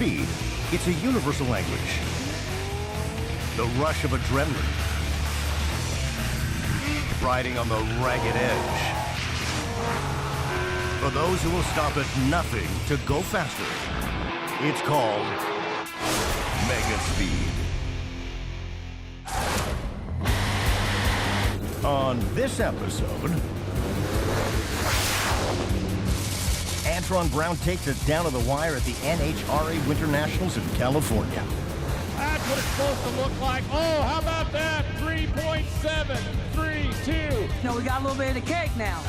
speed, it's a universal language. The rush of adrenaline. Riding on the ragged edge. For those who will stop at nothing to go faster, it's called Mega Speed. On this episode, Antron Brown takes it down to the wire at the NHRA Winter Nationals in California. That's what it's supposed to look like. Oh, how about that? 3.732. No, we got a little bit of the cake now.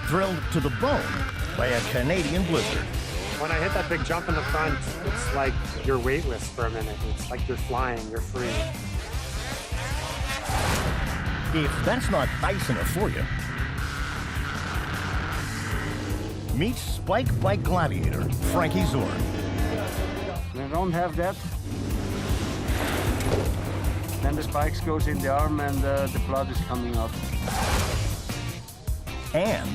Thrilled to the bone by a Canadian blizzard. When I hit that big jump in the front, it's like you're weightless for a minute. It's like you're flying, you're free. If that's not ice enough for you, meet Spike Bike Gladiator, Frankie Zorn. When I don't have that, then the spikes goes in the arm and the blood is coming out. And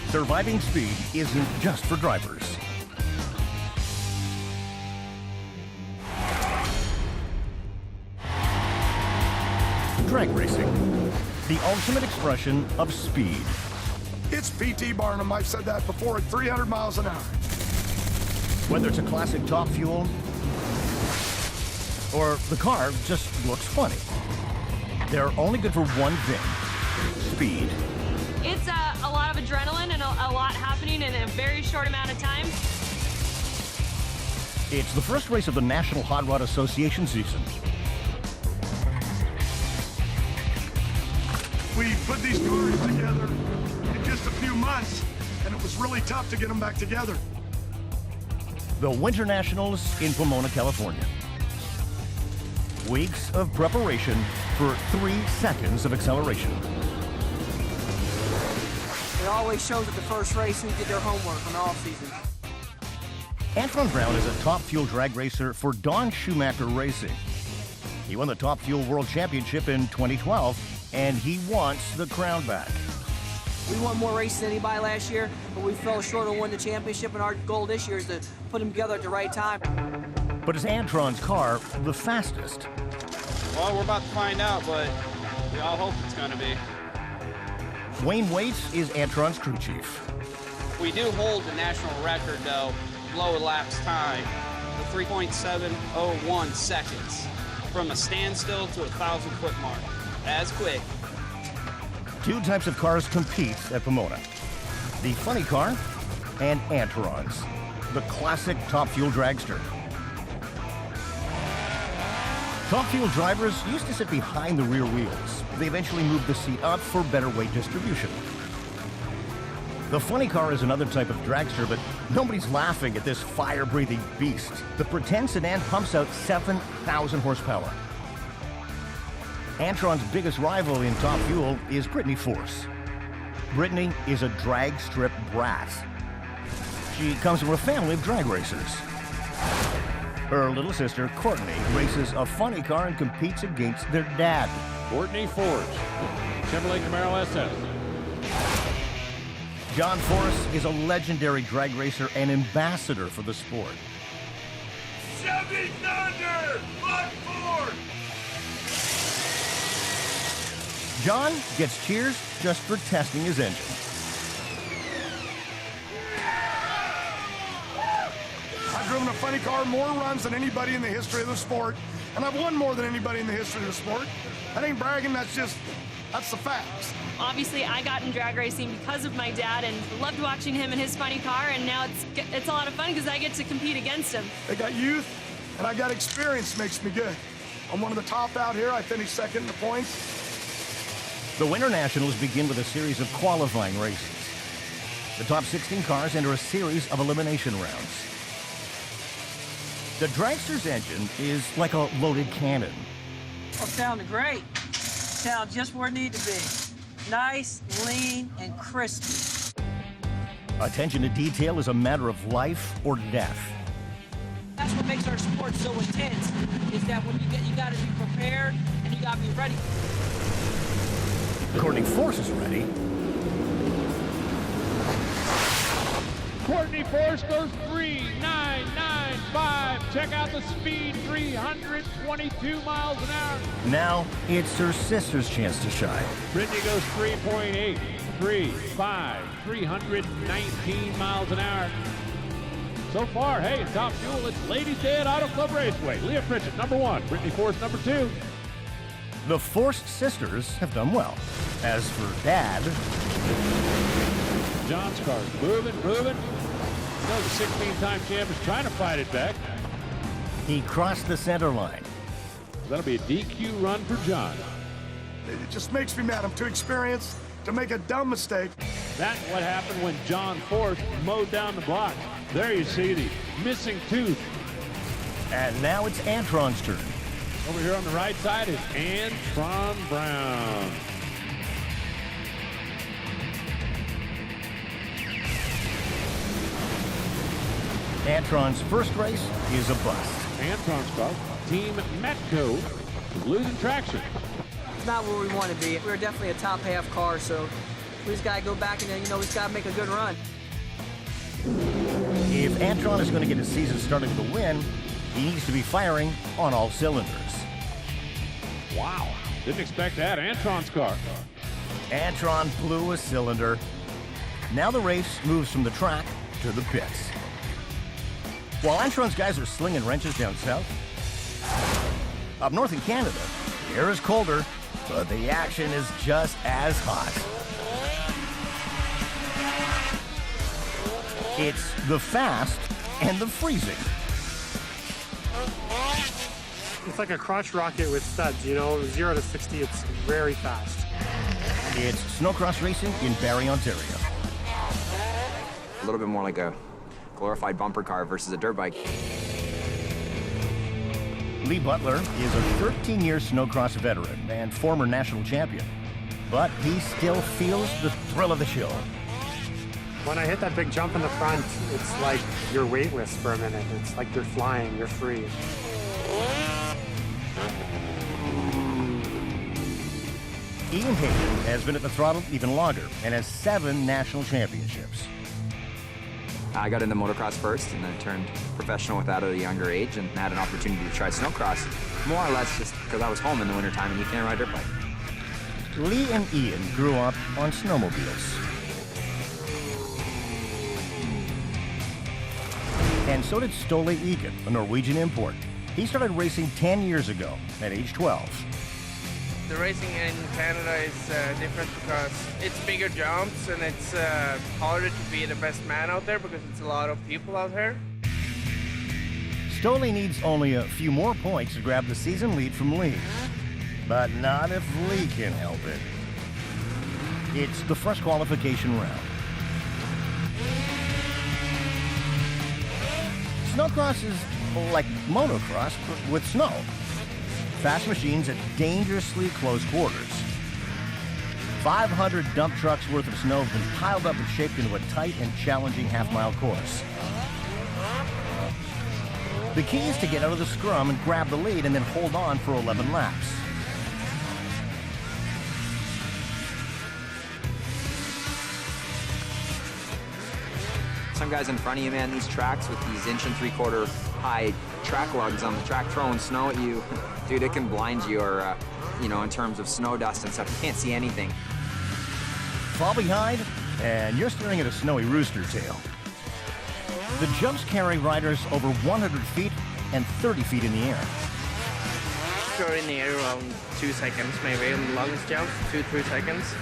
surviving speed isn't just for drivers. Drag racing, the ultimate expression of speed. It's P.T. Barnum. I've said that before at 300 miles an hour. Whether it's a classic Top Fuel or the car just looks funny, they're only good for one thing: speed. It's a lot of adrenaline and a lot happening in a very short amount of time. It's the first race of the National Hot Rod Association season. We put these cars together in just a few months, and it was really tough to get them back together. The Winter Nationals in Pomona, California. Weeks of preparation for 3 seconds of acceleration. It always shows at the first race who did their homework on the off-season. Antron Brown is a Top Fuel drag racer for Don Schumacher Racing. He won the Top Fuel World Championship in 2012, and he wants the crown back. We won more races than anybody last year, but we fell short and won the championship, and our goal this year is to put them together at the right time. But is Antron's car the fastest? Well, we're about to find out, but we all hope it's going to be. Wayne Waits is Antron's crew chief. We do hold the national record, though, low elapsed time, of 3.701 seconds, from a standstill to a 1,000-foot mark. That's quick. 2 types of cars compete at Pomona: the funny car and Antron's, the classic Top Fuel dragster. Top Fuel drivers used to sit behind the rear wheels. They eventually moved the seat up for better weight distribution. The funny car is another type of dragster, but nobody's laughing at this fire-breathing beast. The pretend sedan pumps out 7,000 horsepower. Antron's biggest rival in Top Fuel is Brittany Force. Brittany is a drag strip brat. She comes from a family of drag racers. Her little sister, Courtney, races a funny car and competes against their dad. Courtney Forge, Chevrolet Camaro SS. John Forrest is a legendary drag racer and ambassador for the sport. Chevy Thunder! Buck Ford! John gets cheers just for testing his engine. I've driven a funny car more runs than anybody in the history of the sport, and I've won more than anybody in the history of the sport. That ain't bragging, that's the facts. Obviously, I got in drag racing because of my dad and loved watching him in his funny car, and now it's a lot of fun because I get to compete against him. They got youth, and I got experience, makes me good. I'm one of the top out here. I finished second in the points. The Winter Nationals begin with a series of qualifying races. The top 16 cars enter a series of elimination rounds. The dragster's engine is like a loaded cannon. Oh, sounded great. Sound just where it needed to be. Nice, lean, and crispy. Attention to detail is a matter of life or death. That's what makes our sport so intense, is that when you gotta be prepared and you gotta be ready. Courtney Force is ready. Courtney Force goes 3.995. Check out the speed, 322 miles an hour. Now it's her sister's chance to shine. Brittany goes 3.835, 319 miles an hour. So far, hey, in Top Fuel, it's Ladies' Day at Auto Club Raceway. Leah Pritchett, number 1. Brittany Force, number 2. The Force sisters have done well. As for Dad, John's car's moving. You know, the 16-time champ is trying to fight it back. he crossed the center line. That'll be a DQ run for John. It just makes me mad. I'm too experienced to make a dumb mistake. That's what happened when John Force mowed down the block. There you see the missing tooth. And now it's Antron's turn. Over here on the right side is Antron Brown. Antron's first race is a bust. Antron's car, Team Metco, is losing traction. It's not where we want to be. We're definitely a top half car, so we just got to go back and, we just got to make a good run. If Antron is going to get his season started with a win, he needs to be firing on all cylinders. Wow, didn't expect that. Antron's car. Antron blew a cylinder. Now the race moves from the track to the pits. While Antron's guys are slinging wrenches down south, up north in Canada, the air is colder, but the action is just as hot. It's the fast and the freezing. It's like a crotch rocket with studs, 0 to 60, it's very fast. It's snowcross racing in Barrie, Ontario. A little bit more like a glorified bumper car versus a dirt bike. Lee Butler is a 13-year snowcross veteran and former national champion, but he still feels the thrill of the show. When I hit that big jump in the front, it's like you're weightless for a minute. It's like you're flying, you're free. Ian Hayden has been at the throttle even longer and has 7 national championships. I got into motocross first and then turned professional with that at a younger age and had an opportunity to try snowcross, more or less just because I was home in the wintertime and you can't ride dirt bike. Lee and Ian grew up on snowmobiles. And so did Ståle Egan, a Norwegian import. He started racing 10 years ago at age 12. The racing in Canada is different because it's bigger jumps and it's harder to be the best man out there because it's a lot of people out here. Ståle needs only a few more points to grab the season lead from Lee. But not if Lee can help it. It's the first qualification round. Snowcross is like motocross, but with snow. Fast machines at dangerously close quarters. 500 dump trucks worth of snow have been piled up and shaped into a tight and challenging half-mile course. The key is to get out of the scrum and grab the lead and then hold on for 11 laps. Some guys in front of you, man, these tracks with these 1 3/4 high track lugs on the track throwing snow at you, dude, it can blind you or, in terms of snow dust and stuff, you can't see anything. Fall behind, and you're staring at a snowy rooster tail. The jumps carry riders over 100 feet and 30 feet in the air. You're in the air around 2 seconds, maybe in the longest jumps, 2-3 seconds.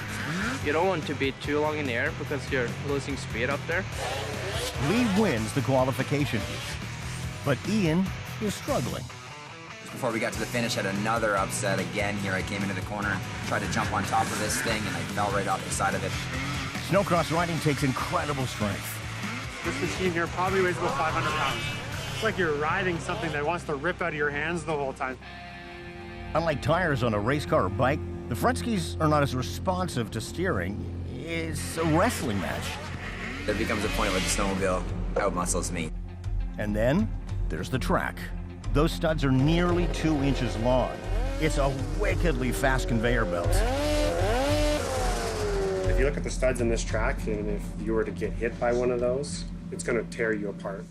You don't want to be too long in the air because you're losing speed up there. Lee wins the qualification heat, but Ian is struggling. Just before we got to the finish, had another upset again here. I came into the corner and tried to jump on top of this thing, and I fell right off the side of it. Snowcross riding takes incredible strength. This machine here probably weighs about 500 pounds. It's like you're riding something that wants to rip out of your hands the whole time. Unlike tires on a race car or bike, the front skis are not as responsive to steering. It's a wrestling match. There becomes a point where the snowmobile outmuscles me. And then there's the track. Those studs are nearly 2 inches long. It's a wickedly fast conveyor belt. If you look at the studs in this track, and if you were to get hit by one of those, it's going to tear you apart.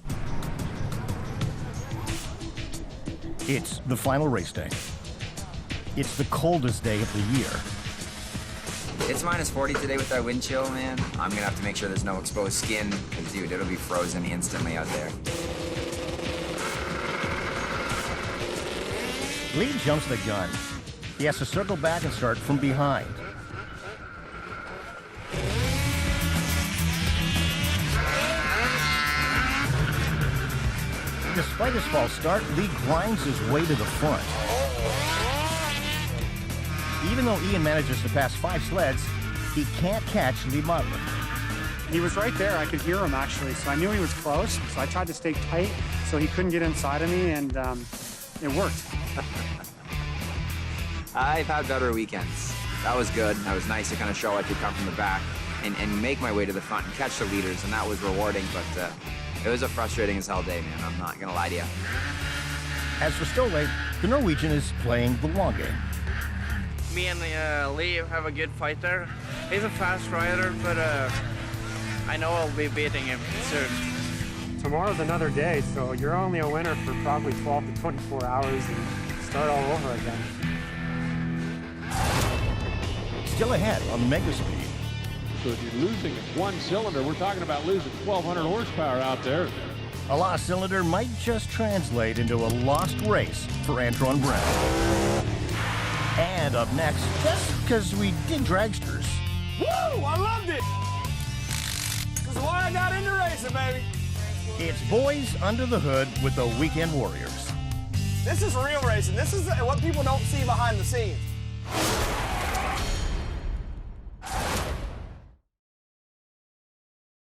It's the final race day. It's the coldest day of the year. It's minus 40 today with that wind chill, man. I'm gonna have to make sure there's no exposed skin, because dude, it'll be frozen instantly out there. Lee jumps the gun. He has to circle back and start from behind. Despite his false start, Lee grinds his way to the front. Even though Ian manages to pass 5 sleds, he can't catch Lee Motley. He was right there. I could hear him, actually, so I knew he was close. So I tried to stay tight so he couldn't get inside of me, and it worked. I've had better weekends. That was good. That was nice to kind of show I could come from the back and make my way to the front and catch the leaders, and that was rewarding, but it was a frustrating as hell day, man. I'm not going to lie to you. As for Stole, the Norwegian is playing the long game. Me and Lee have a good fight there. He's a fast rider, but I know I'll be beating him soon. Tomorrow's another day, so you're only a winner for probably 12 to 24 hours and start all over again. Still ahead on Mega Speed. So if you're losing one cylinder, we're talking about losing 1,200 horsepower out there. A lost cylinder might just translate into a lost race for Antron Brown. And up next, just because we dig dragsters. Woo! I loved it! This is why I got into racing, baby. It's Boys Under the Hood with the Weekend Warriors. This is real racing. This is what people don't see behind the scenes.